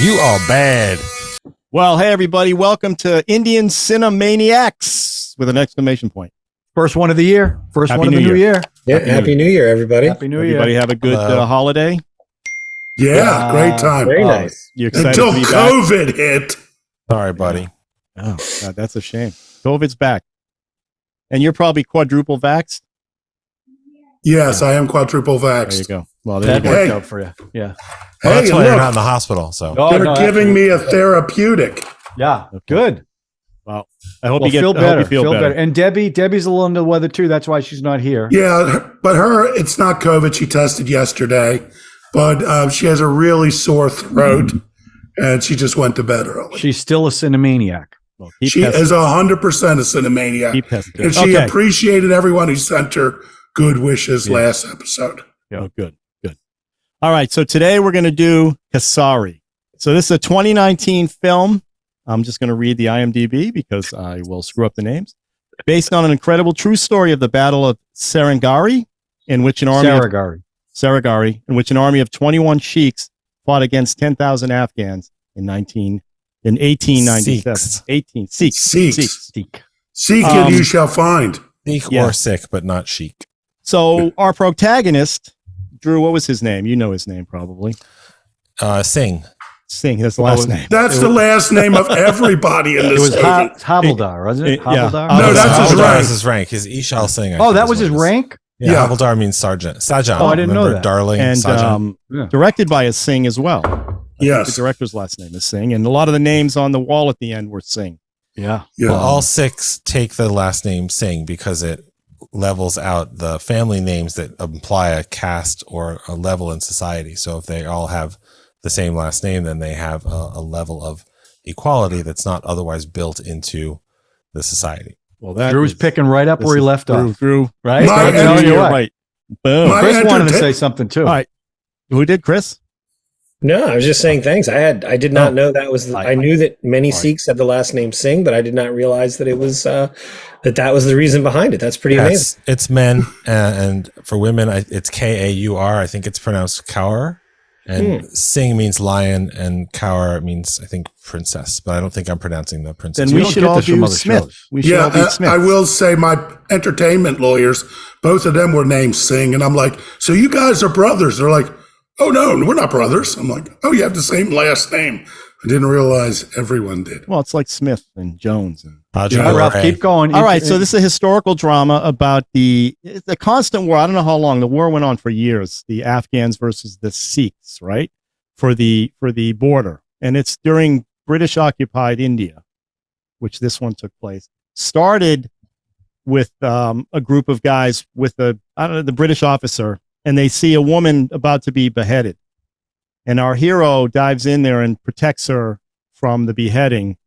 You are bad. Well, hey, everybody. Welcome to Indian Cine-MANIACS with an exclamation point. First one of the year. First one of the new year. Yeah, Happy New Year, everybody. Happy New Year. Everybody have a good holiday. Yeah, great time. Very nice. You excited Until to be COVID back? hit. Sorry, buddy. Oh, God, that's a shame. COVID's back. And you're probably quadruple vaxxed? Yes, I am quadruple vaxxed. There you go. Well, there That you go. worked Hey. out for you. Yeah. Well, that's Hey, why you're look. not in the hospital. So They're giving me a therapeutic. Yeah. Good. Well, I hope Well, you get feel I hope better. you feel better. And Debbie's a little under the weather too. That's why she's not here. Yeah, but it's not COVID. She tested yesterday, but she has a really sore throat, and she just went to bed early. She's still a cinemaniac. Well, keep She testing. is 100% a cinemaniac, Keep testing. and she Okay. appreciated everyone who sent her good wishes last episode. Oh, good. All right. So today we're going to do Kesari. So this is a 2019 film. I'm just going to read the IMDb because I will screw up the names. Based on an incredible true story of the Battle of Saragarhi, in which an army in which an army of 21 Sikhs fought against 10,000 Afghans in 1897. Sikhs. Seek and you shall find. Sikh Yeah. or sick, but not chic. So our protagonist, Drew, what was his name? You know his name probably. Singh. Singh, that's the last name. That's the last name of everybody in It this was movie. Havildar, wasn't it? Yeah. Havildar? No, that's his Havildar rank. is his rank. His Ishal Singh. I Oh, think that is was what his it is. rank? Yeah, Yeah. Havildar means sergeant. Sajan. Oh, I didn't know Remember that. Darling And Sajan. directed by a Singh as well. The Yes. director's last name is Singh, and a lot of the names on the wall at the end were Singh. Yeah. Yeah. Well, all Sikhs take the last name Singh because it levels out the family names that imply a caste or a level in society. So if they all have the same last name, then they have a level of equality that's not otherwise built into the society. Well, that Drew's is- picking right up this where he is left off. Drew, Right? My I'm telling you you're what. right. Boom. My Chris wanted to entertain- say something too. All right. Who did, Chris? No, I was just saying thanks. I did not know that was. I knew that many Sikhs had the last name Singh, but I did not realize that it was that was the reason behind it. That's pretty amazing. It's men, and for women, it's Kaur. I think it's pronounced Kaur. And Singh means lion, and Kaur means, I think, princess. But I don't think I'm pronouncing the princess. Then We we don't should get all this from do other Smith. shows. We should all Yeah, be Smith. I will say my entertainment lawyers, both of them were named Singh. And I'm like, so you guys are brothers? They're like, oh, no, we're not brothers. I'm like, oh, you have the same last name. I didn't realize everyone did. Well, it's like Smith and Jones. And All right, Ralph, keep going. all right, so this is a historical drama about the constant war. I don't know how long the war went on for years. The Afghans versus the Sikhs, right? For the border, and it's during British occupied India, which this one took place. Started with a group of guys with the British officer, and they see a woman about to be beheaded, and our hero dives in there and protects her from the beheading,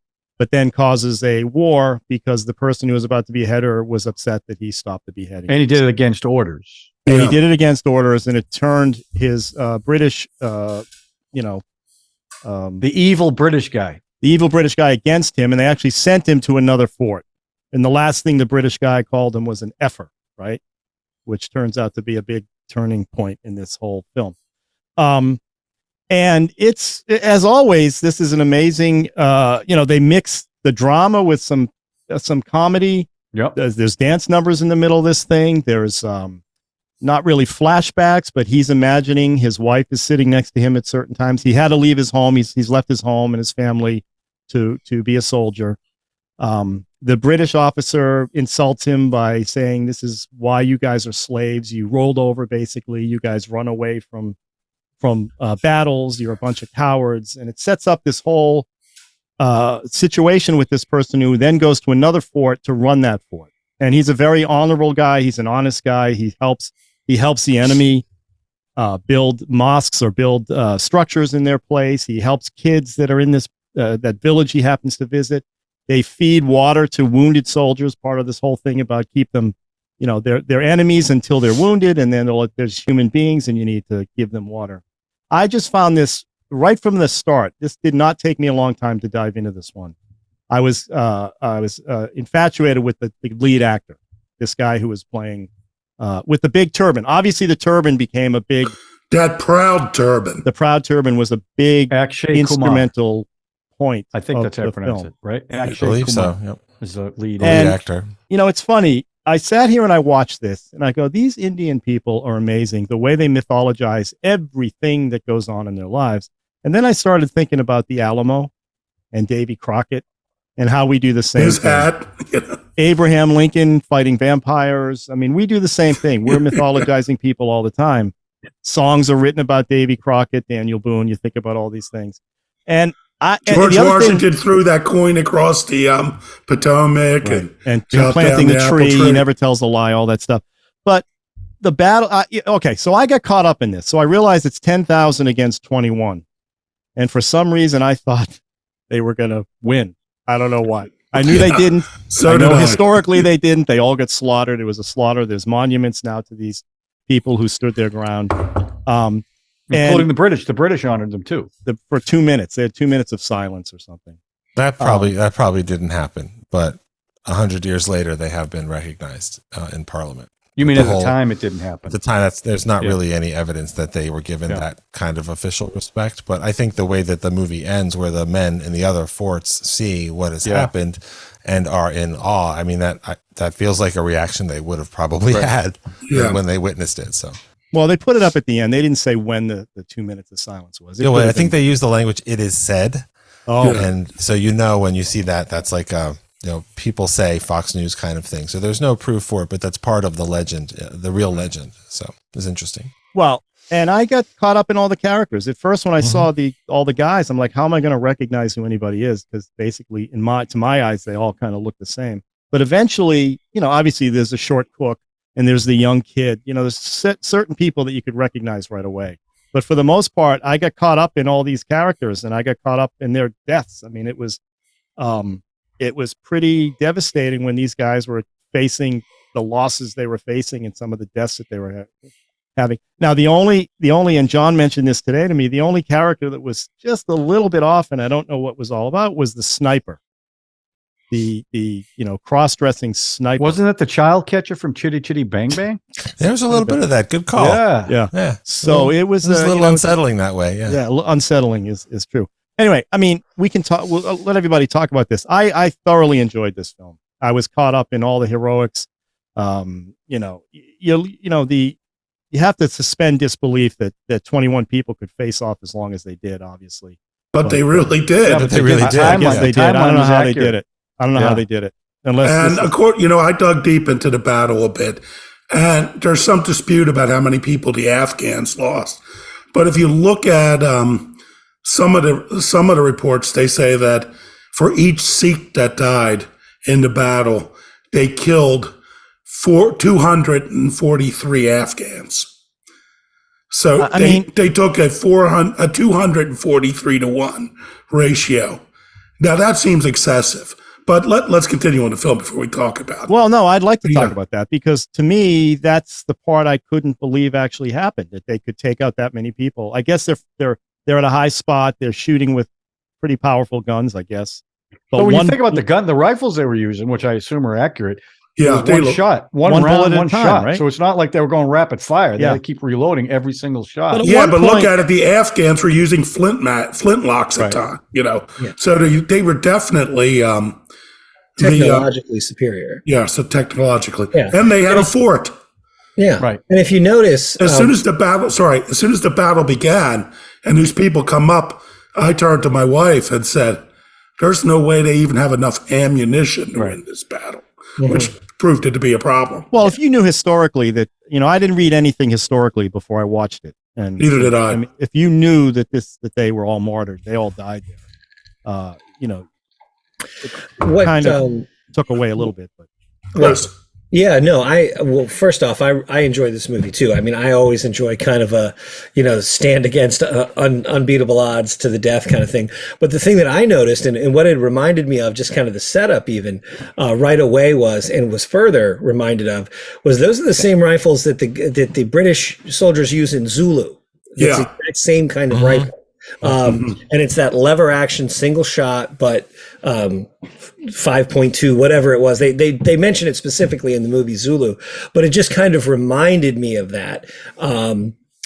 but then causes a war because the person who was about to behead her was upset that he stopped the beheading. And he did it against orders. And Yeah. he did it against orders, and it turned his British, the evil British guy. against him, and they actually sent him to another fort. And the last thing the British guy called him was an effer, right? Which turns out to be a big turning point in this whole film. And it's, as always, this is an amazing, they mix the drama with some comedy. Yep. There's dance numbers in the middle of this thing. There's not really flashbacks, but he's imagining his wife is sitting next to him at certain times. He had to leave his home. He's left his home and his family to be a soldier. The British officer insults him by saying, "This is why you guys are slaves. You rolled over, basically. You guys run away from battles. You're a bunch of cowards." And it sets up this whole situation with this person who then goes to another fort to run that fort. And he's a very honorable guy. He's an honest guy. He helps the enemy build mosques or build structures in their place. He helps kids that are in this that village he happens to visit. They feed water to wounded soldiers. Part of this whole thing about keep them, they're enemies until they're wounded, and then there's human beings, and you need to give them water. I just found this right from the start. This did not take me a long time to dive into this one. I was infatuated with the lead actor, this guy who was playing with the big turban. Obviously, the turban became a big That proud turban. The proud turban was a big Akshay instrumental point. I think that's how the I pronounce film. it, right? I Akshay believe Kumar so. Yep. is the lead. The And- lead actor. You know, it's funny. I sat here and I watched this and I go, these Indian people are amazing. The way they mythologize everything that goes on in their lives. And then I started thinking about the Alamo and Davy Crockett and how we do the same His thing. hat. Abraham Lincoln fighting vampires. I mean, we do the same thing. We're mythologizing people all the time. Songs are written about Davy Crockett, Daniel Boone. You think about all these things. And George Washington threw that coin across the Potomac and chopped planting down the apple tree. He never tells a lie, all that stuff. But the battle, okay, so I got caught up in this. So I realized it's 10,000 against 21. And for some reason, I thought they were going to win. I don't know why. I knew they didn't. So I know did I. historically they didn't. They all got slaughtered. It was a slaughter. There's monuments now to these people who stood their ground. Including the British. The British honored them too. For 2 minutes. They had 2 minutes of silence or something. That probably didn't happen, but 100 years later, they have been recognized in Parliament. You mean The at the whole- time it didn't happen? At the time, there's not Yeah. really any evidence that they were given Yeah. that kind of official respect. But I think the way that the movie ends, where the men in the other forts see what has Yeah. happened and are in awe, I mean that feels like a reaction they would have probably had Yeah. when they witnessed it. So Well, they put it up at the end. They didn't say when the 2 minutes of silence was. It yeah, could well, I have think been- they use the language "it is said," Oh, Yeah. and so when you see that, that's like people say Fox News kind of thing. So there's no proof for it, but that's part of the legend, the real legend. So it's interesting. well, and I got caught up in all the characters. At first, when I saw all the guys, I'm like, how am I going to recognize who anybody is? Because basically, to my eyes, they all kind of look the same. But eventually, obviously, there's a short cook and there's the young kid. There's certain people that you could recognize right away. But for the most part, I got caught up in all these characters and I got caught up in their deaths. I mean, it was pretty devastating when these guys were facing the losses they were facing and some of the deaths that they were having. Now, the only, and John mentioned this today to me, the only character that was just a little bit off, and I don't know what was all about, was the sniper. The cross-dressing sniper. Wasn't that the child catcher from Chitty Chitty Bang Bang? There's a little bit of that. Good call. Yeah. Yeah. So it was a little unsettling that way. Yeah. Yeah, unsettling is true. Anyway, I mean, we can talk. We'll let everybody talk about this. I thoroughly enjoyed this film. I was caught up in all the heroics. You have to suspend disbelief that 21 people could face off as long as they did. Obviously, But they really did. Yeah, but they really did. I guess Yeah. they did. I don't timeline know was how they accurate. did it. I don't know how they did it. Unless And this- of course, I dug deep into the battle a bit, and there's some dispute about how many people the Afghans lost. But if you look at some of the reports, they say that for each Sikh that died in the battle, they killed 243 Afghans. So they took a 243 to 1 ratio. Now that seems excessive. But let's continue on the film before we talk about it. Well, no, I'd like to talk Yeah. about that because to me, that's the part I couldn't believe actually happened, that they could take out that many people. I guess they're at a high spot. They're shooting with pretty powerful guns, I guess. But when you think about the rifles they were using, which I assume are accurate, Yeah, it was one shot, one bullet round, at a one time, shot. right? So it's not like they were going rapid fire. They Yeah. had to keep reloading every single shot. But at Yeah, one but look point- at it. The Afghans were using flintlocks at Right. time, So they were definitely Technologically superior. so technologically, Yeah. and they had a fort. Yeah. Right. And if you notice, As soon as the battle began, and these people come up, I turned to my wife and said, "There's no way they even have enough ammunition to win this battle," which proved it to be a problem. Well, if you knew historically that, I didn't read anything historically before I watched it. And Neither did I. mean, if you knew that they were all martyred, they all died there, what kind of took away a little bit, but Yes. Yeah, no, first off, I enjoy this movie too. I mean, I always enjoy kind of a, stand against unbeatable odds to the death kind of thing. But the thing that I noticed and what it reminded me of, just kind of the setup even right away was further reminded of, was those are the same rifles that the British soldiers use in Zulu. It's Yeah. that same kind of rifle. And it's that lever action single shot, but 5.2, whatever it was. They mention it specifically in the movie Zulu, but it just kind of reminded me of that.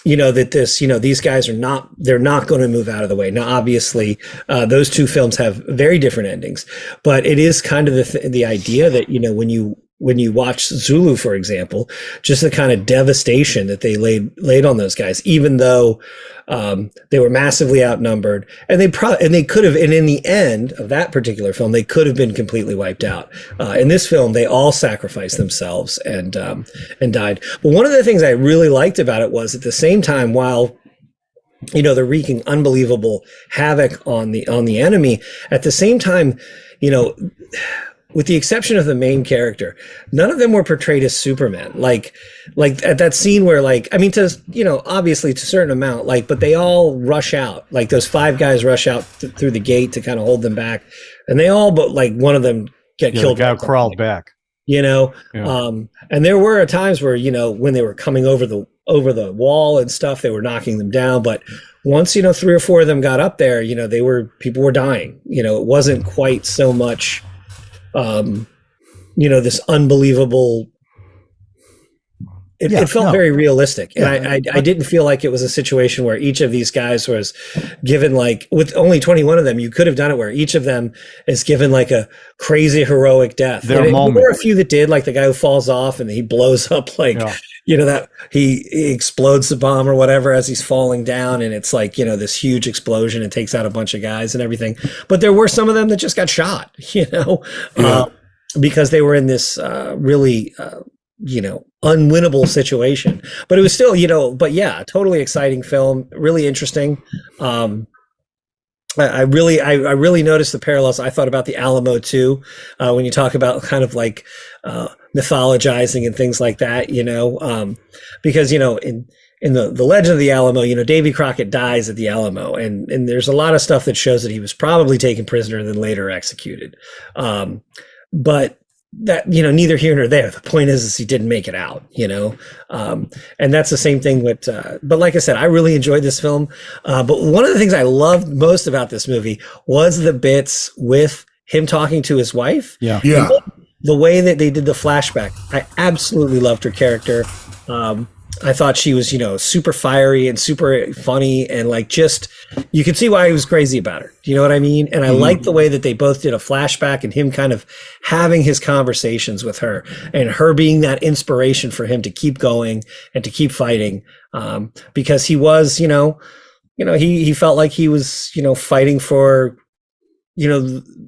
that this, these guys they're not going to move out of the way. Now, obviously, those two films have very different endings, but it is kind of the idea that, when you watch Zulu, for example, just the kind of devastation that they laid on those guys, even though they were massively outnumbered, and they could have, and in the end of that particular film, they could have been completely wiped out. In this film, they all sacrificed themselves and died. But one of the things I really liked about it was, at the same time, while they're wreaking unbelievable havoc on the enemy, at the same time, with the exception of the main character, none of them were portrayed as Superman. Like at that scene where, obviously to a certain amount, but they all rush out. Like those 5 guys rush out through the gate to kind of hold them back, and they all but one of them get killed. The guy crawled back. Yeah. And there were times where, when they were coming over the wall and stuff, they were knocking them down. But once, 3 or 4 of them got up there, people were dying. It wasn't quite so much, this unbelievable, it felt very realistic. And I didn't feel like it was a situation where each of these guys was given, with only 21 of them, you could have done it where each of them is given a crazy heroic death. There were a few that did, like the guy who falls off and he blows up, that he explodes the bomb or whatever as he's falling down, and it's this huge explosion and takes out a bunch of guys and everything. But there were some of them that just got shot, because they were in this really unwinnable situation. But it was still, totally exciting film, really interesting. I really noticed the parallels. I thought about the Alamo too, when you talk about kind of mythologizing and things like that, because in the Legend of the Alamo, Davy Crockett dies at the Alamo, and there's a lot of stuff that shows that he was probably taken prisoner and then later executed. But that, neither here nor there. The point is he didn't make it out, and that's the same thing with, but like I said, I really enjoyed this film. But one of the things I loved most about this movie was the bits with him talking to his wife. Yeah. The way that they did the flashback, I absolutely loved her character. I thought she was, super fiery and super funny, and you could see why he was crazy about her. Do you know what I mean? And I liked the way that they both did a flashback and him kind of having his conversations with her, and her being that inspiration for him to keep going and to keep fighting. Because he was, he felt like he was, fighting for,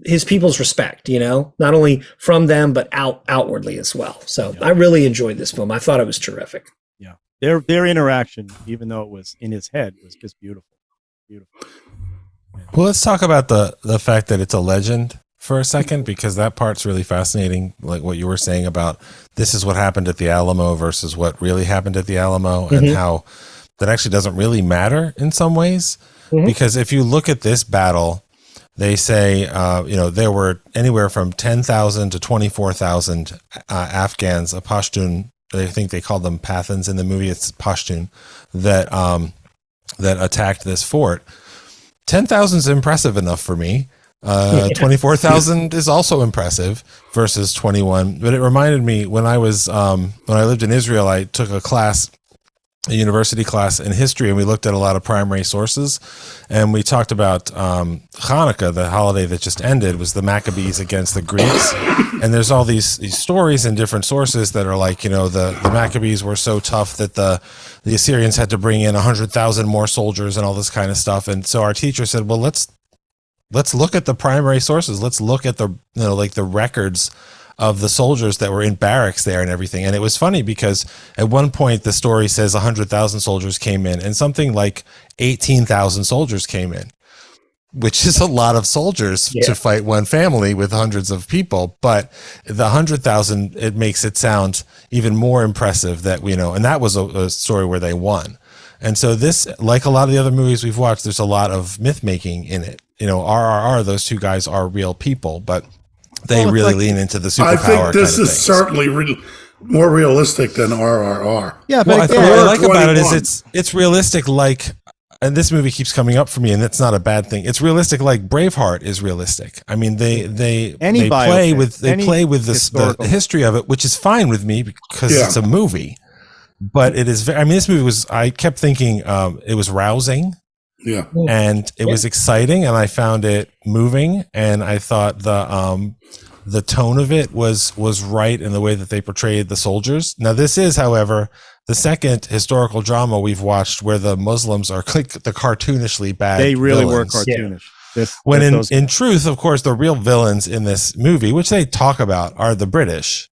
his people's respect, not only from them, but outwardly as well. So I really enjoyed this film. I thought it was terrific. Yeah. Their interaction, even though it was in his head, was just beautiful. Well, let's talk about the fact that it's a legend for a second, because that part's really fascinating. Like what you were saying about this is what happened at the Alamo versus what really happened at the Alamo, and how that actually doesn't really matter in some ways. Because if you look at this battle, they say, there were anywhere from 10,000 to 24,000 Afghans, a Pashtun. I think they called them Pathans in the movie. It's Pashtun that attacked this fort. 10,000 is impressive enough for me. 24,000 is also impressive versus 21. But it reminded me when I was when I lived in Israel, I took a university class in history, and we looked at a lot of primary sources, and we talked about Hanukkah, the holiday that just ended, was the Maccabees against the Greeks. And there's all these stories in different sources that are the Maccabees were so tough that the Assyrians had to bring in 100,000 more soldiers and all this kind of stuff. And so our teacher said, well, let's look at the primary sources. Let's look at the the records of the soldiers that were in barracks there and everything. And it was funny because at one point the story says 100,000 soldiers came in, and something like 18,000 soldiers came in, which is a lot of soldiers to fight one family with hundreds of people. But the 100,000, it makes it sound even more impressive that, and that was a story where they won. And so this, like a lot of the other movies we've watched, there's a lot of myth making in it. RRR, those two guys are real people, but they really lean into the superpower. I think this is certainly more realistic than RRR. Yeah, but what I like about it is it's realistic. And this movie keeps coming up for me, and that's not a bad thing. It's realistic, like Braveheart is realistic. I mean, they play with the history of it, which is fine with me because it's a movie. but it is. I mean, this movie was. I kept thinking it was rousing. Yeah. And it was exciting, and I found it moving, and I thought the tone of it was right in the way that they portrayed the soldiers. Now, this is, however, the second historical drama we've watched where the Muslims are the cartoonishly bad. They really villains. were cartoonish. When in truth, of course, the real villains in this movie, which they talk about, are the British,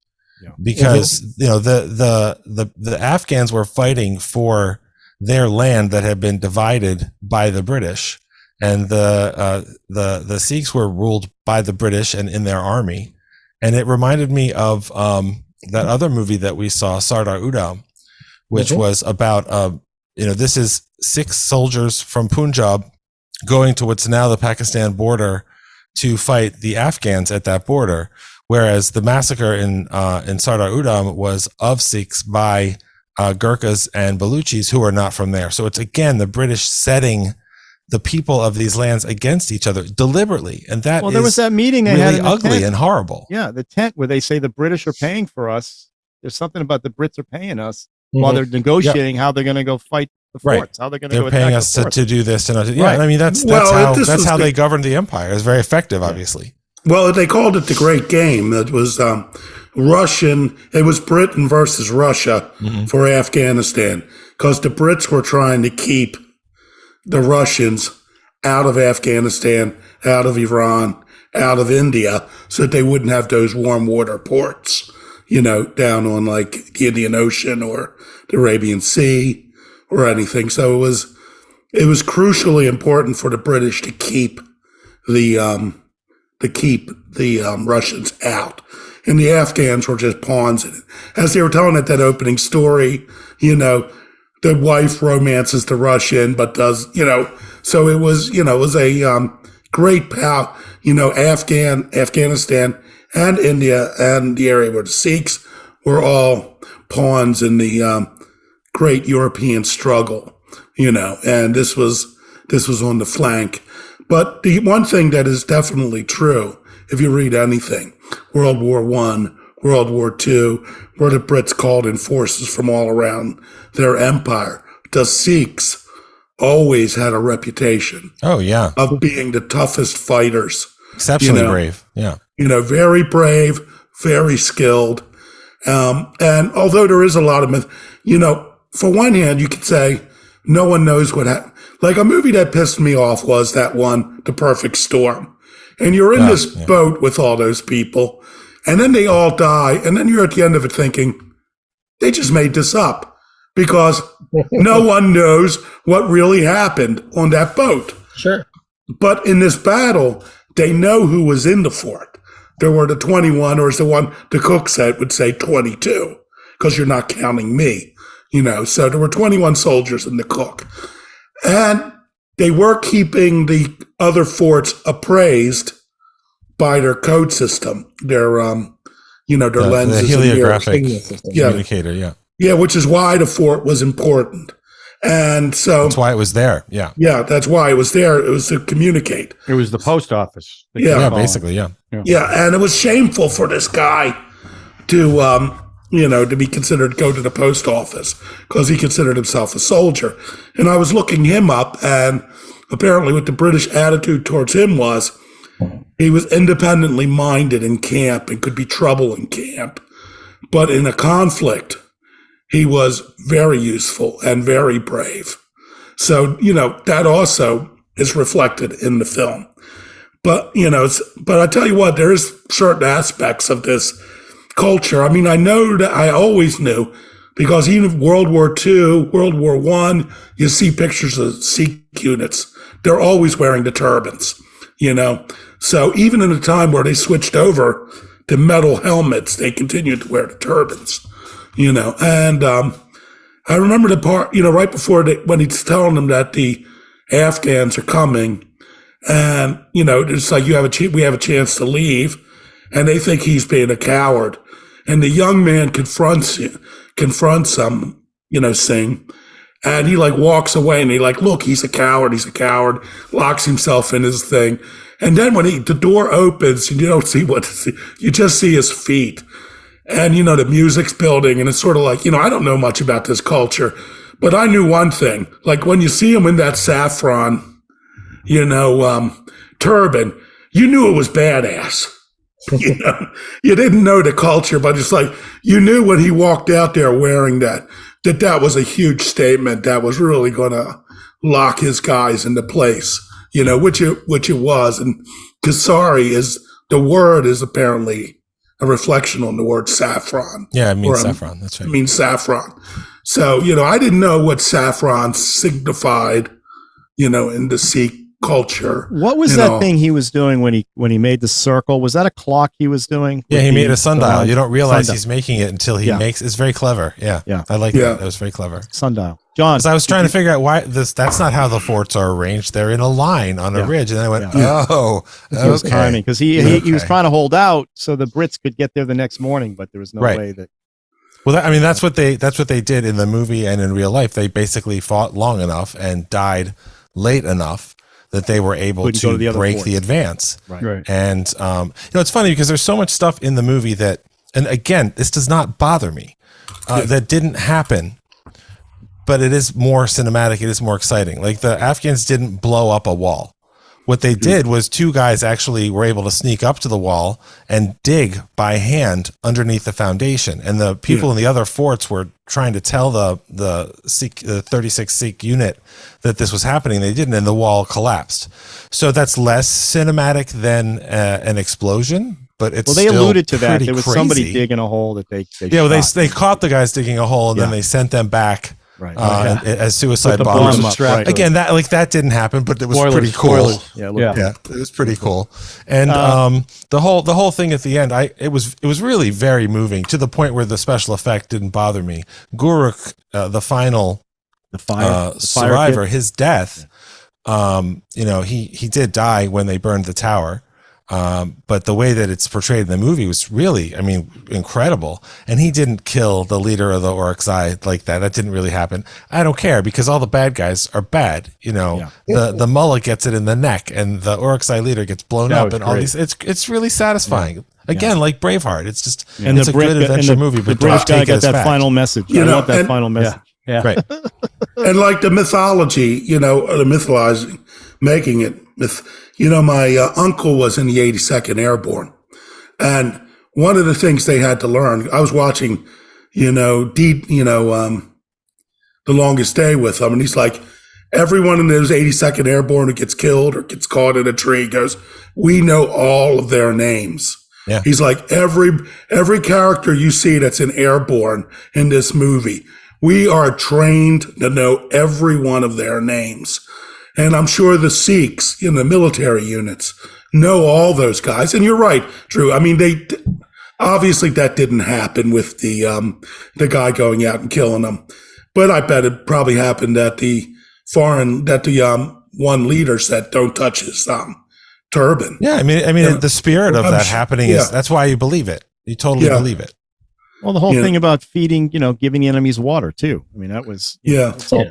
because the Afghans were fighting for their land that had been divided by the British, and the Sikhs were ruled by the British and in their army. And it reminded me of that other movie that we saw, Sardar Udham, which was about this is 6 soldiers from Punjab going to what's now the Pakistan border to fight the Afghans at that border, whereas the massacre in Sardar Udham was of Sikhs by Gurkhas and Baluchis who are not from there. So it's again the British setting the people of these lands against each other deliberately, and there was that meeting they had, ugly and horrible. Yeah, the tent where they say the British are paying for us. There's something about the Brits are paying us while they're negotiating how they're going to go fight the forts. How they're going to go paying us to do this, and I mean that's how they governed the empire. It's very effective, obviously. Well, they called it the Great Game. It was Russian. It was Britain versus Russia for Afghanistan, because the Brits were trying to keep the Russians out of Afghanistan, out of Iran, out of India, so that they wouldn't have those warm water ports, down on like the Indian Ocean or the Arabian Sea or anything. So it was crucially important for the British to keep the Russians out. And the Afghans were just pawns in it. As they were telling it, that opening story, the wife romances the Russian, but does, so it was, it was a great power, Afghanistan and India and the area where the Sikhs were all pawns in the great European struggle, and this was on the flank. But the one thing that is definitely true, if you read anything, World War I, World War II, where the Brits called in forces from all around their empire, the Sikhs always had a reputation of being the toughest fighters. Exceptionally brave. Yeah. Very brave, very skilled. And although there is a lot of myth, for one hand, you could say no one knows what happened. Like a movie that pissed me off was that one, The Perfect Storm. And you're in this boat with all those people, and then they all die. And then you're at the end of it thinking, they just made this up, because no one knows what really happened on that boat. Sure. But in this battle, they know who was in the fort. There were the 21, or as the cook would say 22, because you're not counting me, So there were 21 soldiers in the cook. And they were keeping the other forts appraised by their code system, their lenses, the heliographic communicator, yeah, which is why the fort was important, and so that's why it was there. Yeah, that's why it was there. It was to communicate. It was the post office. Basically, yeah, and it was shameful for this guy to to be considered go to the post office, because he considered himself a soldier. And I was looking him up, and apparently what the British attitude towards him was, he was independently minded in camp and could be trouble in camp. But in a conflict, he was very useful and very brave. So, that also is reflected in the film. But, but I tell you what, there is certain aspects of this culture. I mean, I know that I always knew, because even World War II, World War I, you see pictures of Sikh units. They're always wearing the turbans, So even in a time where they switched over to metal helmets, they continued to wear the turbans, And I remember the part, right before when he's telling them that the Afghans are coming, and it's like we have a chance to leave, and they think he's being a coward, and the young man confronts him, Singh, and he walks away, and he look, he's a coward, locks himself in his thing. And then when the door opens, and you don't see you just see his feet. and the music's building, and it's sort of like, I don't know much about this culture, but I knew one thing. Like when you see him in that saffron, turban, you knew it was badass. You didn't know the culture, but it's like you knew when he walked out there wearing that was a huge statement that was really going to lock his guys into place. Which it was. And Kesari the word is apparently a reflection on the word saffron. Yeah, it means saffron. That's right. It means saffron. So, I didn't know what saffron signified, in the Sikh culture. What was that thing he was doing when he made the circle? Was that a clock he was doing? Yeah, he made a sundial. You don't realize he's making it until he makes. It's very clever. Yeah, I like that. That was very clever. Sundial. John, I was trying to figure out why that's not how the forts are arranged. They're in a line on a ridge, and I went, "Oh, he was timing because he was trying to hold out so the Brits could get there the next morning, but there was no way that." Well, that's what they did in the movie and in real life. They basically fought long enough and died late enough that they were able to break the advance. Right. And it's funny because there's so much stuff in the movie that, and again, this does not bother me, that didn't happen. But it is more cinematic. It is more exciting. Like the Afghans didn't blow up a wall. What they did was two guys actually were able to sneak up to the wall and dig by hand underneath the foundation. And the people in the other forts were trying to tell the 36 Sikh unit that this was happening. They didn't, and the wall collapsed. So that's less cinematic than an explosion. But it's they alluded to that. There was crazy. Somebody digging a hole that they they caught the guys digging a hole, and then they sent them back. Right. As suicide bombers. Again, that didn't happen, but it was pretty cool. Yeah, it was pretty cool. And the whole thing at the end, it was really very moving to the point where the special effect didn't bother me. Guruk, the final survivor, his death, he did die when they burned the tower. But the way that it's portrayed in the movie was really, incredible. And he didn't kill the leader of the Oryxai like that. That didn't really happen. I don't care because all the bad guys are bad. The mullah gets it in the neck and the Oryxai leader gets blown up and all these. It's really satisfying. Again, like Braveheart. It's just, it's a good adventure movie, but the British guy got that final message. I want that final message. Yeah. Right. And like the mythology, the mythologizing, making it my uncle was in the 82nd Airborne, and one of the things they had to learn, I was watching, The Longest Day with him, and he's like, everyone in those 82nd Airborne who gets killed or gets caught in a tree goes, we know all of their names. Yeah. He's like, every character you see that's in Airborne in this movie, we are trained to know every one of their names. And I'm sure the Sikhs in the military units know all those guys. And you're right, Drew. Obviously that didn't happen with the guy going out and killing them. But I bet it probably happened that the one leader said, don't touch his turban. Yeah. The spirit of that happening is, that's why you believe it. You totally believe it. Well, the whole thing about feeding, giving the enemies water too. That was all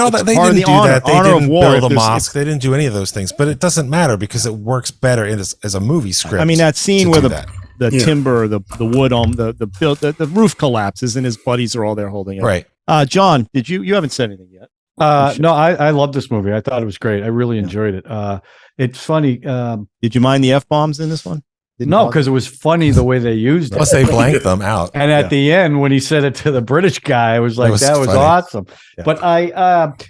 that they didn't do that. They didn't build a mosque. They didn't do any of those things. But it doesn't matter because it works better as a movie script. That scene where the timber, the wood on the roof collapses and his buddies are all there holding it. Right. John, you haven't said anything yet? No, I love this movie. I thought it was great. I really enjoyed it. It's funny. Did you mind the F-bombs in this one? No, because it was funny the way they used it. Plus, they blanked them out. And at the end, when he said it to the British guy, I was like, that was awesome. Yeah. But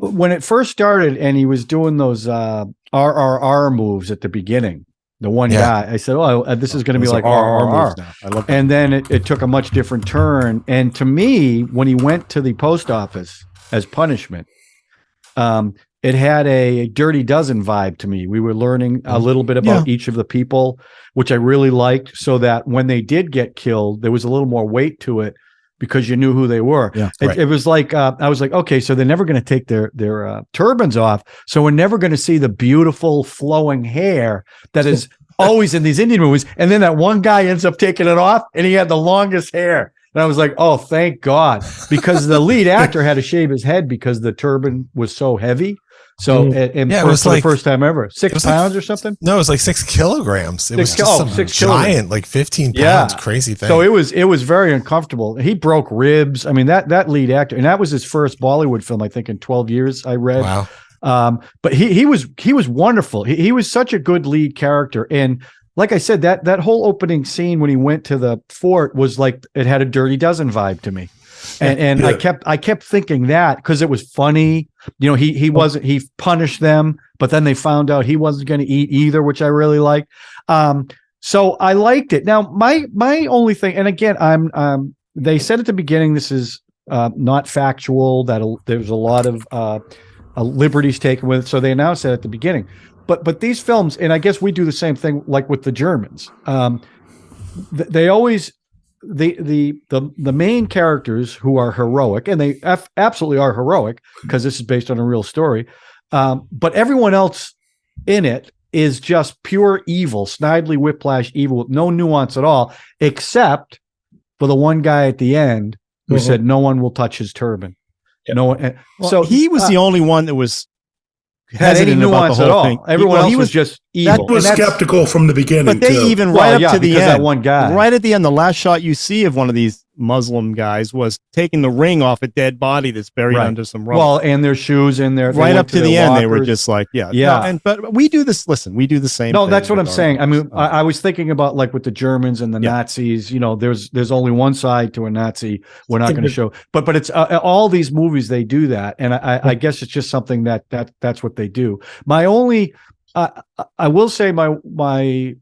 when it first started and he was doing those RRR moves at the beginning, the one guy, I said, this is going to be like RRR. I love that. And then it took a much different turn. And to me, when he went to the post office as punishment, it had a Dirty Dozen vibe to me. We were learning a little bit about each of the people, which I really liked, so that when they did get killed, there was a little more weight to it because you knew who they were. Yeah, it was like, I was like, okay, so they're never going to take their turbans off. So we're never going to see the beautiful flowing hair that is always in these Indian movies. And then that one guy ends up taking it off and he had the longest hair. And I was like, oh, thank God, because the lead actor had to shave his head because the turban was so heavy. So, and Yeah, it for, was for like- the first time ever, it 6 was like- pounds or something. No, it was like 6 kilograms. It was just some 6 giant, kilograms. like 15 Yeah. pounds, crazy thing. So it was very uncomfortable. He broke ribs. I mean, that lead actor, and that was his first Bollywood film, I think, in 12 years. I read. Wow. But he was wonderful. He was such a good lead character. And like I said, that whole opening scene when he went to the fort was like it had a Dirty Dozen vibe to me. And I kept thinking that because it was funny. You know, he punished them, but then they found out he wasn't going to eat either, which I really liked. So I liked it. Now, my only thing, and again, they said at the beginning, this is not factual, that there's a lot of liberties taken with it. So they announced that at the beginning. But these films, and I guess we do the same thing, like with the Germans. They always the main characters who are heroic, and they absolutely are heroic because this is based on a real story. But everyone else in it is just pure evil, Snidely Whiplash evil with no nuance at all, except for the one guy at the end who said no one will touch his turban. Yep. No one. Well, So he was the only one that was had any hesitant about nuance the at whole all. thing. Everyone else was just evil. was And that's- skeptical from the beginning, But they too. even Well, right up yeah, to the because end, that one guy. right at the end, the last shot you see of one of these Muslim guys was taking the ring off a dead body that's buried Right. under some rubble. Well, and their shoes in there. Right up to the end, they were just like, yeah. Yeah. No, but we do this. Listen, we do the same. No, thing that's what I'm with our saying. I mean, films. I was thinking about like with the Germans and the Yeah. Nazis. You know, there's only one side to a Nazi. We're not going to show, but it's all these movies they do that, and I guess it's just something that's what they do. My only, I will say my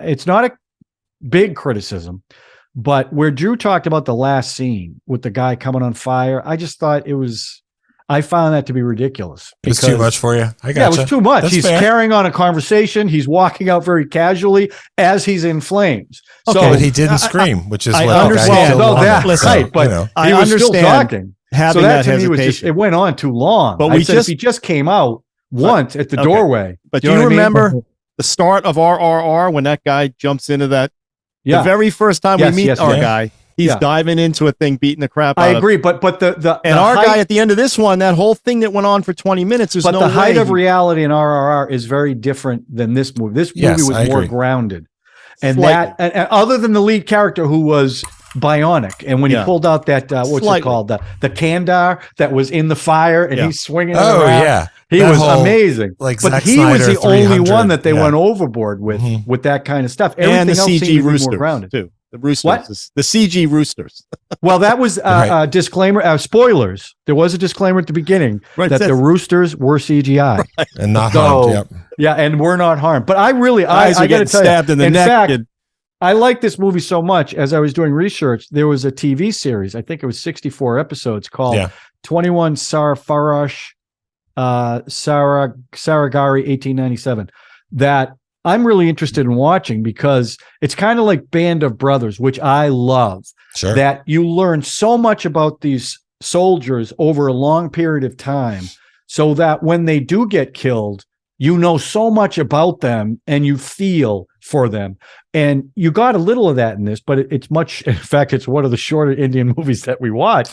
it's not a big criticism, but where Drew talked about the last scene with the guy coming on fire, I just thought I found that to be ridiculous. It was too much for you. I got Yeah, it was too much. That's He's fair. carrying on a conversation. He's walking out very casually as he's in flames. Okay, So but he didn't scream, which is I what understand. the guy still Well, no, wanted. that- So, right, but- you know. I he was still understand talking. having So that to me was just, hesitation. it went on too long. But I we said just- if he just came out once at the Okay. doorway. But you do know you what I mean? remember the start of RRR when that guy jumps into that? Yeah, The very first time Yes, we meet yes, our yeah. guy, he's Yeah. diving into a thing, beating the crap out I of. agree. But the And the our height, guy at the end of this one, that whole thing that went on for 20 minutes, there's but no the height way of reality in RRR is very different than this movie. This movie Yes, was I more agree. grounded, and Slightly. and other than the lead character who was bionic, and when he Yeah. pulled out that what's Slightly. it called, the Kandar that was in the fire, and Yeah. he's swinging. it Oh around. yeah, He That was whole, amazing. like, but Zack he was Snyder the only 300, one that they yeah. went overboard with Mhm. with that kind of stuff. and Everything the else seemed to CG be more roosters grounded. too. The roosters, What? the CG roosters. Well, that was Right. a disclaimer. Spoilers. There was a disclaimer at the beginning Right, that it the says- roosters were CGI. and not So- harmed. Yep. Yeah, and we're not harmed. But I really, Eyes I are got to getting tell stabbed you, in the neck. fact, and- I like this movie so much. As I was doing research, there was a TV series. I think it was 64 episodes called Yeah. 21 Sarfarash Saragarhi 1897 that I'm really interested in watching because it's kind of like Band of Brothers, which I love. Sure. That you learn so much about these soldiers over a long period of time so that when they do get killed, you know so much about them and you feel for them. And you got a little of that in this, but it's much, in fact, it's one of the shorter Indian movies that we watch.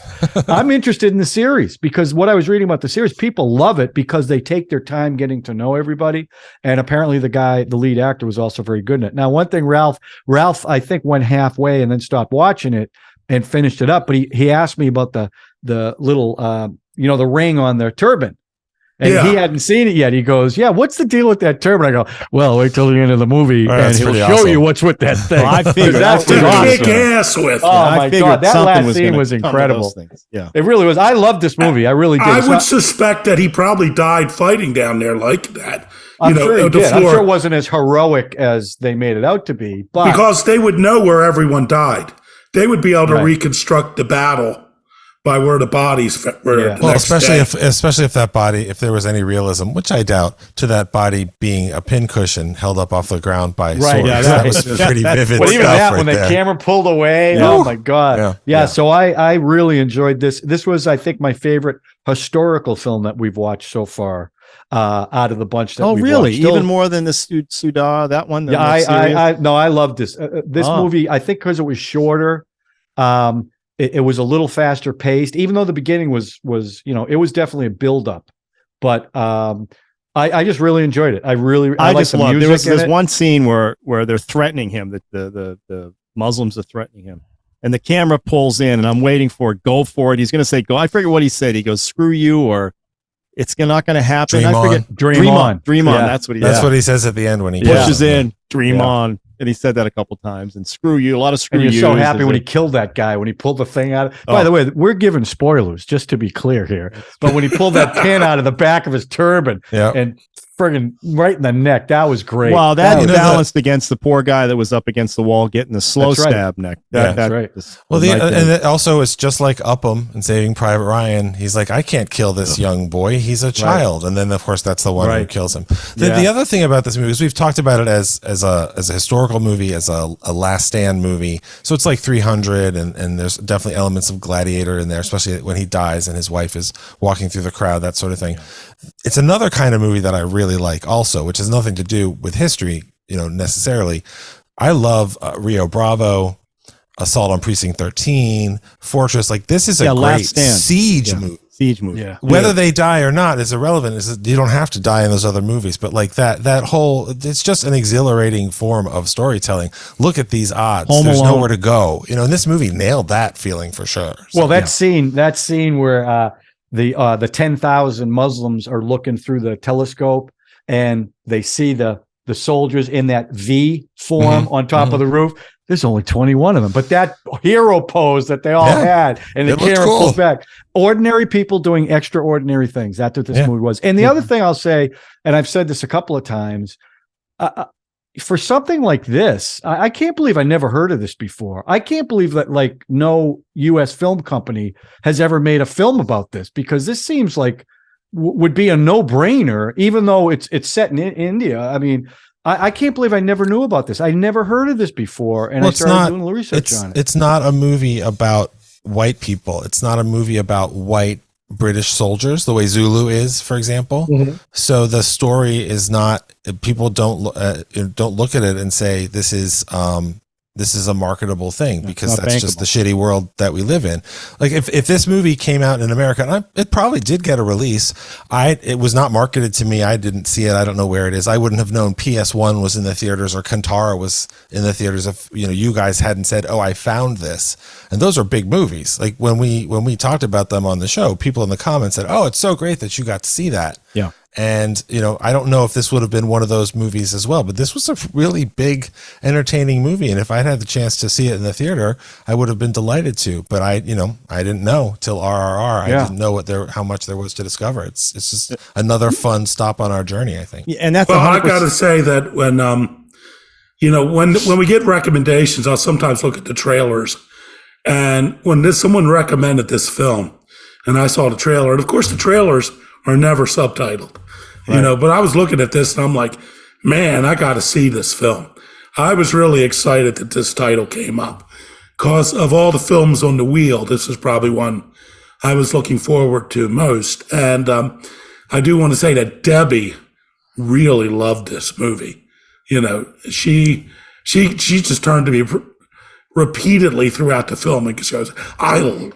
I'm interested in the series because what I was reading about the series, people love it because they take their time getting to know everybody. And apparently the lead actor was also very good in it. Now, one thing, Ralph, I think went halfway and then stopped watching it and finished it up. But he asked me about the little, the ring on their turban. And Yeah. he hadn't seen it yet. He goes, "Yeah, what's the deal with that turban?" I go, "Well, wait till the end of the movie, Right, and that's he'll pretty show awesome. you what's with that thing." Well, I figured That that's was To awesome. kick ass with. Oh, I my figured God, that something last was scene gonna was come of those incredible. things. Yeah. It really was. I love this movie. I really did. I It's would not- suspect that he probably died fighting down there like that. I'm sure he the did. I'm floor. sure it wasn't as heroic as they made it out to be, but Because they would know where everyone died. They would be able to Right. reconstruct the battle by where the bodies were. Yeah. the Well, next especially day. if that body, if there was any realism, which I doubt, to that body being a pincushion held up off the ground by Right, swords. yeah, that right. was pretty vivid but even stuff that, right when the there. camera pulled away, Yeah. oh my God. Yeah. Yeah. Yeah. So I really enjoyed this. This was, I think, my favorite historical film that we've watched so far out of the bunch that Oh, we've really? watched. Still- Even more than the Sudar, that one? Yeah, I loved this. This Oh. movie, I think because it was shorter, it was a little faster paced, even though the beginning was, it was definitely a build up. But I just really enjoyed it. I I like just the love. music. There's in it. one scene where they're threatening him. That the Muslims are threatening him, and the camera pulls in, and I'm waiting for it. Go for it. He's going to say go. I forget what he said. He goes, "Screw you," or "It's not going to happen." Dream I forget. on. Dream on. Dream on. Yeah. That's what he. That's what he says at the end when he pushes in. Dream Yeah. on. And he said that a couple times. And screw you. A lot of screw And you're yous. so happy Is when he it- killed that guy, when he pulled the thing out. Oh. By the way, we're giving spoilers, just to be clear here. But when he pulled that pin out of the back of his turban Yeah. and friggin' right in the neck, that was great. Wow, that was- balanced against the poor guy that was up against the wall getting the slow That's right. stab neck. Yeah, that's right. Well, night there. and it also it's just like Upham in Saving Private Ryan. He's like, I can't kill this young boy. He's a child, and then of course that's the one who Right. kills him. The other thing about this movie is we've talked about it as a historical movie, as a Last Stand movie. So it's like 300, and there's definitely elements of Gladiator in there, especially when he dies and his wife is walking through the crowd, that sort of thing. It's another kind of movie that I really like also, which has nothing to do with history, necessarily. I love Rio Bravo, Assault on Precinct 13, Fortress. Like this is a Last great Stand. siege movie. Siege movie. Yeah. Whether they die or not is irrelevant. You don't have to die in those other movies, but like that whole, it's just an exhilarating form of storytelling. Look at these odds. Home There's Alone. nowhere to go. And this movie nailed that feeling for sure. So, Well, that scene where the 10,000 Muslims are looking through the telescope and they see the soldiers in that V form on top of the roof. There's only 21 of them, but that hero pose that they all had, and the It looked camera cool. pulls back. Ordinary people doing extraordinary things. That's what this movie was. And the other thing I'll say, and I've said this a couple of times, for something like this, I can't believe I never heard of this before. I can't believe that like no U.S. film company has ever made a film about this, because this seems like would be a no-brainer, even though it's set in India. I mean, I can't believe I never knew about this. I never heard of this before, and I started doing a little research on it. It's not a movie about white people. It's not a movie about white British soldiers, the way Zulu is, for example. So the story is not. People don't look at it and say this is a marketable thing, because not that's just the shitty world that we live in. Like if this movie came out in America, and it probably did get a release. It was not marketed to me. I didn't see it. I don't know where it is. I wouldn't have known PS1 was in the theaters or Kantara was in the theaters if you guys hadn't said, "Oh, I found this." And those are big movies. Like when we talked about them on the show, people in the comments said, "Oh, it's so great that you got to see that." Yeah. And, I don't know if this would have been one of those movies as well, but this was a really big, entertaining movie. And if I'd had the chance to see it in the theater, I would have been delighted to. But I didn't know till RRR. I didn't know how much there was to discover. It's just another fun stop on our journey, I think. Yeah, and that's Well, I 100%. got to say that when when we get recommendations, I'll sometimes look at the trailers, and when someone recommended this film, and I saw the trailer, and of course the trailers are never subtitled, but I was looking at this and I'm like, man, I got to see this film. I was really excited that this title came up, because of all the films on the wheel, this is probably one I was looking forward to most. And I do want to say that Debbie really loved this movie. She just turned to me repeatedly throughout the film and she goes, I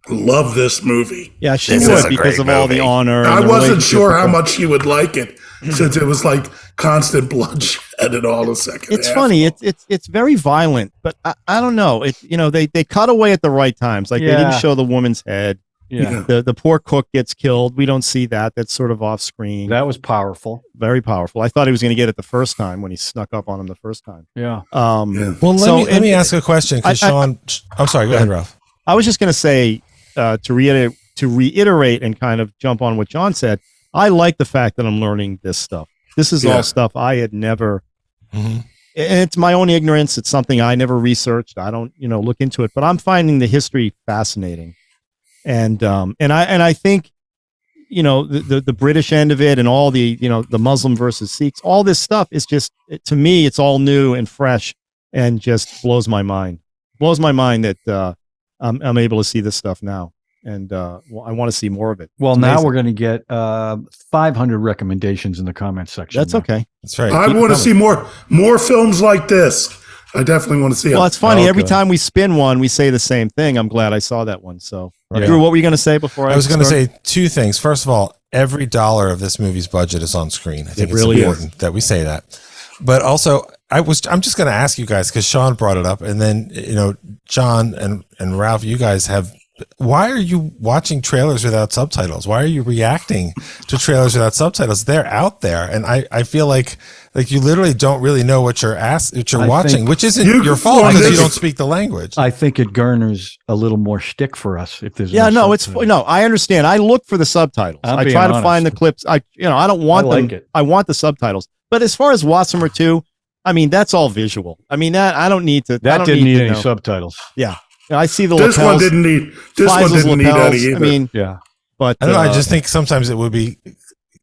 love this movie. Yeah, she This knew is it a because great of all the movie. honor. I and the wasn't relationship sure with how them. much she would like it, since it was like constant bloodshed and all the second It's half. funny. It's very violent, but I don't know. They cut away at the right times. Like they didn't show the woman's head. Yeah, The poor cook gets killed. We don't see that. That's sort of off screen. that was powerful. Very powerful. I thought he was going to get it the first time when he snuck up on him the first time. Yeah. Yeah. Well, So, let me ask a question, because Sean, I'm sorry, go ahead, Ralph. I was just going to say to reiterate and kind of jump on what John said. I like the fact that I'm learning this stuff. This is all stuff I had never. And it's my own ignorance. It's something I never researched. I don't, look into it. But I'm finding the history fascinating, and I think, the British end of it and all the the Muslim versus Sikhs, all this stuff is just, to me, it's all new and fresh, and just blows my mind. Blows my mind that I'm able to see this stuff now, and I want to see more of it. Well, It's now amazing. we're going to get 500 recommendations in the comments section. That's now. okay. That's right. I Keep want to coming. see more films like this. I definitely want to see Well, it. it's funny. Every Okay. time we spin one, we say the same thing. I'm glad I saw that one. So, Yeah. Drew, what were you going to say before I was going to start? say two things. First of all, every dollar of this movie's budget is on screen. I think it's really important that we say that. But also, I'm just going to ask you guys, because Sean brought it up, and then John and Ralph, you guys have. Why are you watching trailers without subtitles? Why are you reacting to trailers without subtitles? They're out there, and I feel like you literally don't really know what you're watching, which isn't your fault because you don't speak the language. I think it garners a little more shtick for us if there's I understand. I look for the subtitles. I try to find the clips. I don't want them. I want the subtitles. But as far as Wassimer 2, I mean, that's all visual. I mean, that I don't need to. That didn't need any subtitles. Yeah. I see the this lapels. one didn't need. This one didn't need any either. I mean, yeah. But I don't know. I just think sometimes it would be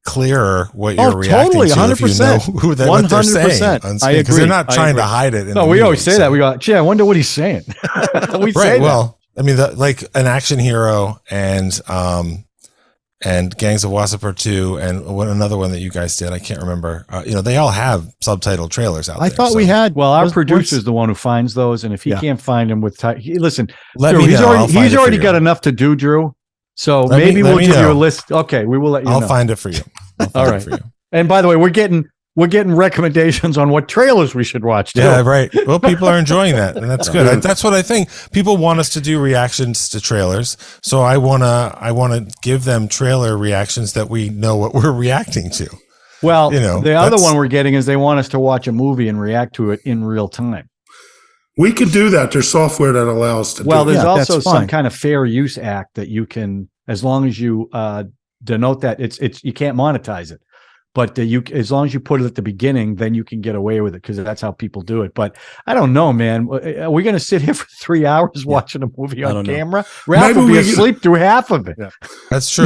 clearer what you're reacting totally, to 100%. if you know what they're saying. I agree. Because they're not trying to hide it. No, we always say that. We go, gee, I wonder what he's saying. We say that. Well, I mean, like an action hero and Gangs of Wasseypur 2 and another one that you guys did, I can't remember. They all have subtitled trailers out there. I thought we had. Well, our producer's the one who finds those, and if he can't find them listen, let Drew, me know. He's already got enough to do, Drew. So maybe we'll give you a list. Okay, we will let you know. I'll find it for you. All right. And by the way, we're getting recommendations on what trailers we should watch too. Yeah, right. Well, people are enjoying that, and that's good. That's what I think. People want us to do reactions to trailers, so I wanna give them trailer reactions that we know what we're reacting to. Well, the other one we're getting is they want us to watch a movie and react to it in real time. We could do that. There's software that allows us to do Well, that. there's also some kind of fair use act that you can, as long as you denote that it's you can't monetize it. But as long as you put it at the beginning, then you can get away with it because that's how people do it. But I don't know, man. Are we going to sit here for 3 hours watching a movie on camera? Ralph will be asleep through half of it. Yeah. That's true.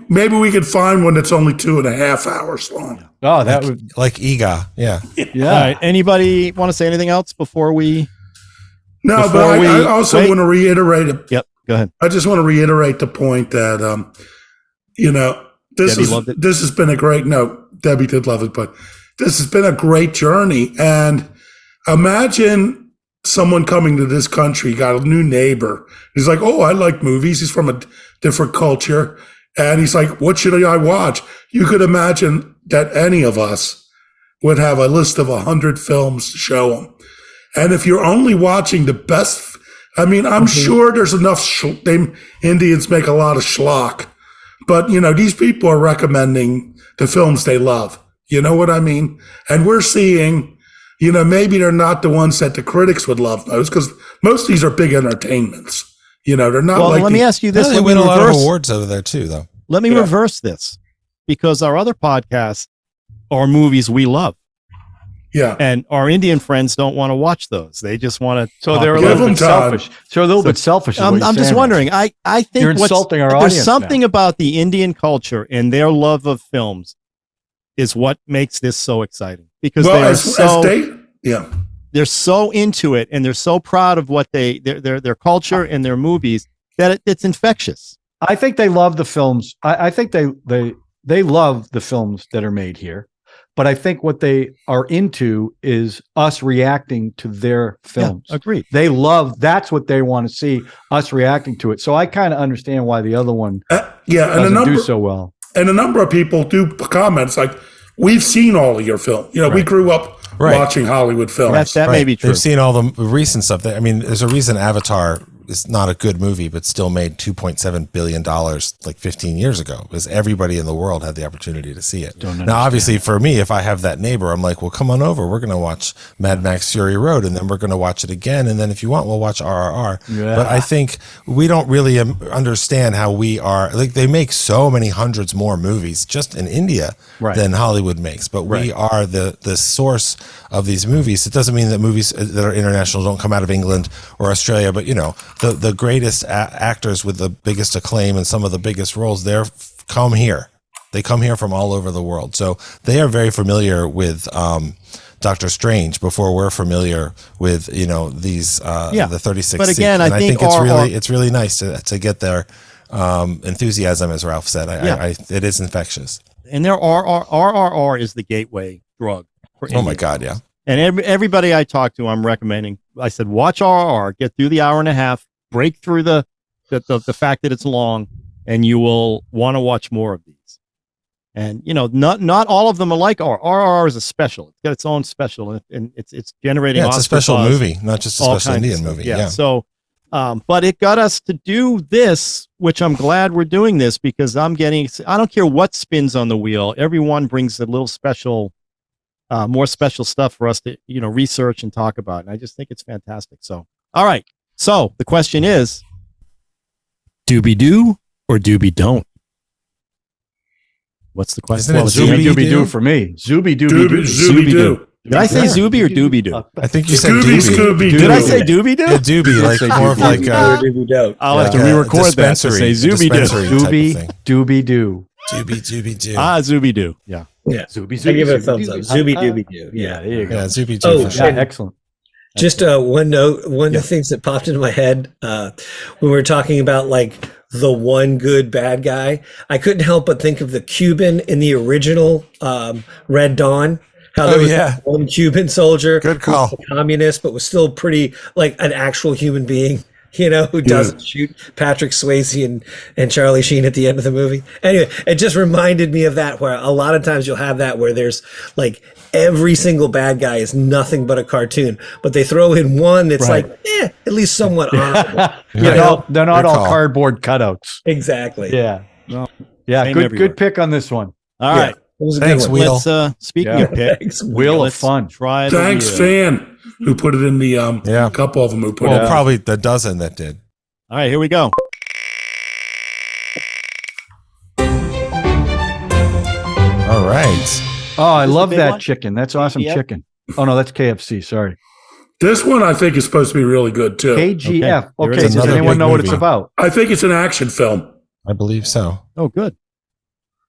Maybe we could find one that's only 2.5 hours long. Oh, that would like EGA. Yeah. All right. Anybody want to say anything else before we? No, but I also want to reiterate. Yep. Go ahead. I just want to reiterate the point that this has been a great. No, Debbie did love it, but this has been a great journey. And imagine someone coming to this country, got a new neighbor. He's like, "Oh, I like movies." He's from a different culture, and he's like, "What should I watch?" You could imagine that any of us would have a list of 100 films to show them. And if you're only watching the best, I mean, I'm sure there's enough. Indians make a lot of schlock. But, these people are recommending the films they love. You know what I mean? And we're seeing, maybe they're not the ones that the critics would love most because most of these are big entertainments. They're not well, let me ask you this. They win a lot of awards over there too, though. Let me reverse this because our other podcasts are movies we love. Yeah. And our Indian friends don't want to watch those. They just want to. So they're a little bit selfish. So a little bit selfish. I'm just wondering. I think you're insulting our audience. There's something about the Indian culture and their love of films is what makes this so exciting because they're so into it and they're so proud of what their culture and their movies that it's infectious. I think they love the films. I think they love the films that are made here. But I think what they are into is us reacting to their films. Yeah, agreed. That's what they want to see, us reacting to it. So I kind of understand why the other one doesn't do so well. And a number of people do comments like, we've seen all of your film. We grew up watching Hollywood films. That may be true. They've seen all the recent stuff. There's a reason Avatar is not a good movie, but still made $2.7 billion like 15 years ago because everybody in the world had the opportunity to see it. Now, obviously, for me, if I have that neighbor, I'm like, well, come on over. We're going to watch Mad Max Fury Road, and then we're going to watch it again. And then if you want, we'll watch RRR. Yeah. But I think we don't really understand how we are. Like, they make so many hundreds more movies just in India than Hollywood makes. But we are the source of these movies. It doesn't mean that movies that are international don't come out of England or Australia, but, the greatest actors with the biggest acclaim and some of the biggest roles, they come here. They come here from all over the world. So they are very familiar with Doctor Strange before we're familiar with, these the 36. But again, I think it's really nice to get their enthusiasm, as Ralph said. It is infectious. And their RRR is the gateway drug for India. Oh my God, yeah. And everybody I talk to, I'm recommending. I said, watch RRR, get through the hour and a half, break through the fact that it's long, and you will want to watch more of these. And not all of them are like RRR is a special. It's got its own special, and it's generating. Yeah, it's a Oscar special buzz, movie, not just a all special kinds of Indian stuff. movie. Yeah. Yeah. So, but it got us to do this, which I'm glad we're doing this because I don't care what spins on the wheel. Everyone brings a little special, more special stuff for us to research and talk about, and I just think it's fantastic. So, all right. So the question is, doobie do or doobie don't? What's the question? Isn't it Well, Zooby Zooby Dooby Doo? Doo for me. Zooby Dooby Dooby, Doo. Zooby Doo. Did I say Zooby or doobie do? I think you said Scooby, doobie. Scooby, Did I Doo. say doobie do? Yeah, doobie, like say more of doobie. like I'll have to a re-record that to dispensary- say a Zooby dispensary Doo. type of Dooby thing. Dooby Doo. Doobie doo. Zooby Doo. Yeah. Yeah. Zooby I give it a Zooby thumbs up. Zooby. Zooby Dooby Doo. Yeah, there you go. Yeah, Zooby Doo Oh, for sure. Yeah, excellent. Just one note, one of the things that popped into my head when we were talking about like the one good bad guy, I couldn't help but think of the Cuban in the original Red Dawn. How there Oh, was yeah. one Cuban soldier, Good who was call. a communist, but was still pretty like an actual human being, who doesn't shoot Patrick Swayze and Charlie Sheen at the end of the movie. Anyway, it just reminded me of that, where a lot of times you'll have that where there's like every single bad guy is nothing but a cartoon, but they throw in one that's Right. like, at least somewhat honorable. They're not Good all call. cardboard cutouts. Exactly. Yeah. No, Yeah, same good everywhere. good pick on this one. All Yeah, right. it was a Thanks, good one. Wheel. Let's speaking Yeah. of pick, Thanks, Wheel of let's fun. try the Thanks, wheel. fan, who put it in the Yeah. couple of them who put Well, it. probably the dozen that did. All right, here we go. All right. Oh, I This is a love big that one? chicken. That's awesome KGF? chicken. Oh no, that's KFC. Sorry. This one I think is supposed to be really good too. KGF. There Okay, is does another anyone big know what it's movie. about? I think it's an action film. I believe so. Oh, good.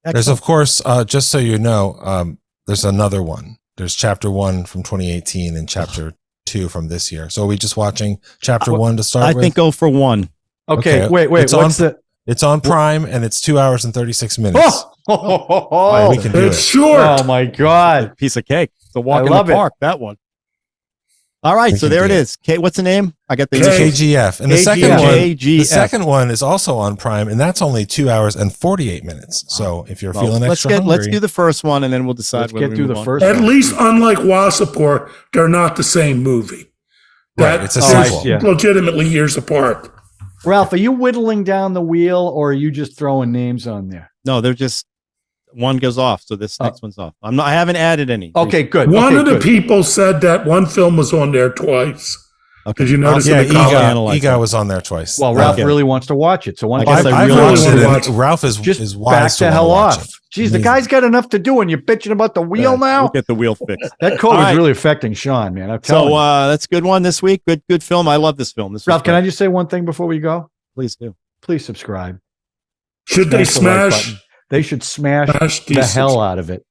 There's, of course, just so you know, there's another one. There's chapter 1 from 2018 and chapter 2 from this year. So are we just watching chapter 1 to start I with? think go for one. Okay, Okay, wait. it's What's on- the? It's on Prime and it's 2 hours and 36 minutes. Oh, We can do It's it. short. oh my God! Piece of cake. It's a walk I in love the it. park. That one. All right, We so can there it do it. is. Kate, what's the name? I got the K- KGF. And the KGF. second one, KGF. the second one is also on Prime, and that's only 2 hours and 48 minutes. So if you're Well, feeling let's extra hungry, let's do the first one, and then we'll decide. Let's whether get we through move the on. first At one. least, unlike Wassaport, they're not the same movie. Right, it's a they're sequel. Yeah. legitimately years apart. Ralph, are you whittling down the wheel, or are you just throwing names on there? No, they're just one goes off, so this next one's off. I haven't added any. Okay, good. One okay, of the good. people said that one film was on there twice. Okay. Did you notice Yeah, in the comment? analyze that. Ega was on there twice. Well, Ralph Okay. really wants to watch it, so why I don't guess you I I've really watched wanna it. watch And it. Ralph is just wise back to the hell wanna watch off? it. Jeez, the Amazing. guy's got enough to do, and you're bitching about the wheel We'll now. get the wheel fixed. That code All is right. really affecting Sean, man. I'm telling So you. that's a good one this week. Good film. I love this film. This was Ralph, can I great. just say one thing before we go? Please do. Please subscribe. Should they Smash the like smash? button. They should smash Smash the these- hell out of it.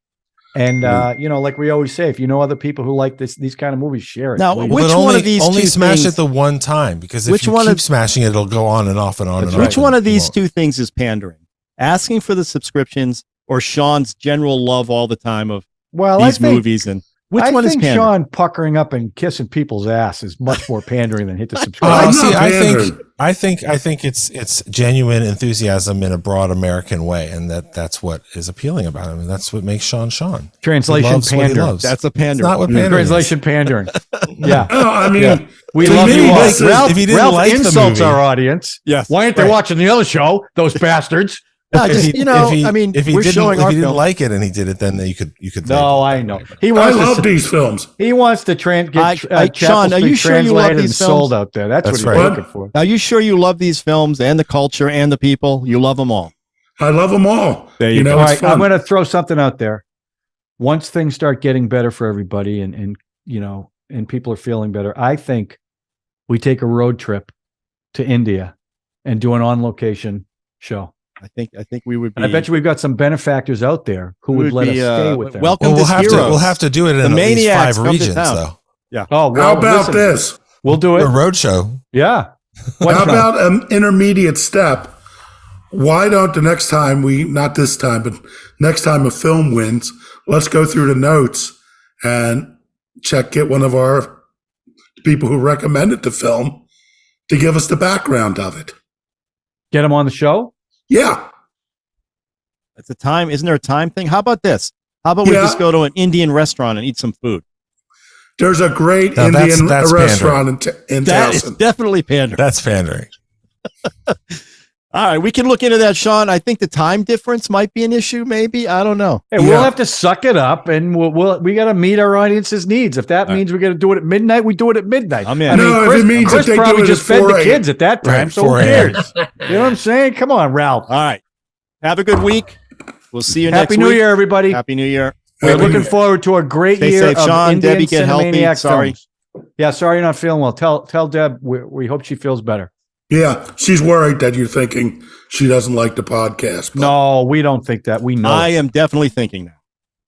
And like we always say, if you know other people who like these kind of movies, share it. Now, please. which But one only, of these only two smash things- it the one time, because if Which you one keep of- smashing it, it'll go on and off and on That's and right. on. Which one of You these won't. two things is pandering? Asking for the subscriptions or Sean's general love all the time of well, I these think, movies? And which I one is think pandering? Sean puckering up and kissing people's ass is much more pandering than hit the Oh, subscribe. I'm see, not I think it's genuine enthusiasm in a broad American way, and that's what is appealing about him, and that's what makes Sean Sean. He Translation loves what he pandering. loves. That's a It's pandering. not what pandering is. Translation pandering. Yeah. No, I mean, Yeah. We to love me, you all. this is- Ralph, if he didn't Ralph like the insults movie- our audience. Yes. Why aren't they Right. watching the other show? Those bastards. No, If just, he- if he we're didn't, showing if our he didn't film. like it and he did it, then you could. No, I know. He I wants love to. these films. He wants to get Sean, Chapel are you Street sure you love translated these and sold films? out there. That's That's what he's right. looking for. Are you sure you love these films and the culture and the people? You love them all. I love them all. There you know, All it's right, fun. I'm going to throw something out there. Once things start getting better for everybody, and people are feeling better, I think we take a road trip to India and do an on-location show. I think we would be. And I bet you we've got some benefactors out there who would let us stay with them. Welcome Well, to we'll Heroes. have to do it in The at least Maniacs 5 come to regions, town. though. Oh, well, How about listen, this? We'll do A it. road show. Yeah. How about an intermediate step? Why don't the next time not this time, but next time a film wins, let's go through the notes and get one of our people who recommended the film to give us the background of it. Get them on the show? Yeah. It's a time. Isn't there a time thing? How about this? How about we just go to an Indian restaurant and eat some food? There's a great Now, Indian that's restaurant in That is Towson. definitely pandering. That's pandering. All right, we can look into that, Sean. I think the time difference might be an issue. Maybe, I don't know. Hey, we'll have to suck it up, and we got to meet our audience's needs. If that means we got to do it at midnight, we do it at midnight. I'm in. I mean, No, if Chris, it means Chris that they probably do it just at fed 4 the a.m. kids at that time, Right, so who 4 a.m. cares? You know what I'm saying? Come on, Ralph. All right, have a good week. We'll see you next Happy week. New Year, everybody. Happy New Year. We're Happy New looking Year. forward to a great Stay year safe, of Sean. Indian Debbie, get healthy. Cinemaniacs Sorry. films. Yeah, sorry you're not feeling well. Tell Deb we hope she feels better. Yeah, she's worried that you're thinking she doesn't like the podcast. but- No, we don't think that. We know. I am definitely thinking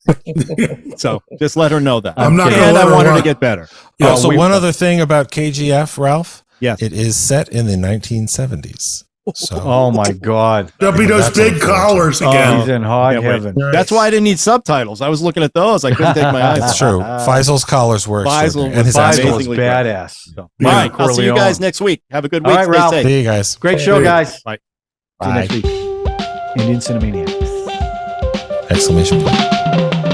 that. So just let her know that. I'm not gonna And let I her want her to lie. get better. Also, one other thing about KGF, Ralph. Yes. It is set in the 1970s. So Oh my God. There'll be those That's big unfortunate. collars again. He's in hot Can't wait. heaven. That's why I didn't need subtitles. I was looking at those. I couldn't take my eyes it's off. true. Faisal's collars were Faisal extraordinary. was And his Faisal ascot. was amazingly great. badass. So, all Yeah. right, I'll see you guys Corleone. next week. Have a good All week. right, Stay Ralph. safe. See you guys. Great show, Bye. guys. Bye. See you next week. Indian Cinemaniacs. Exclamation point.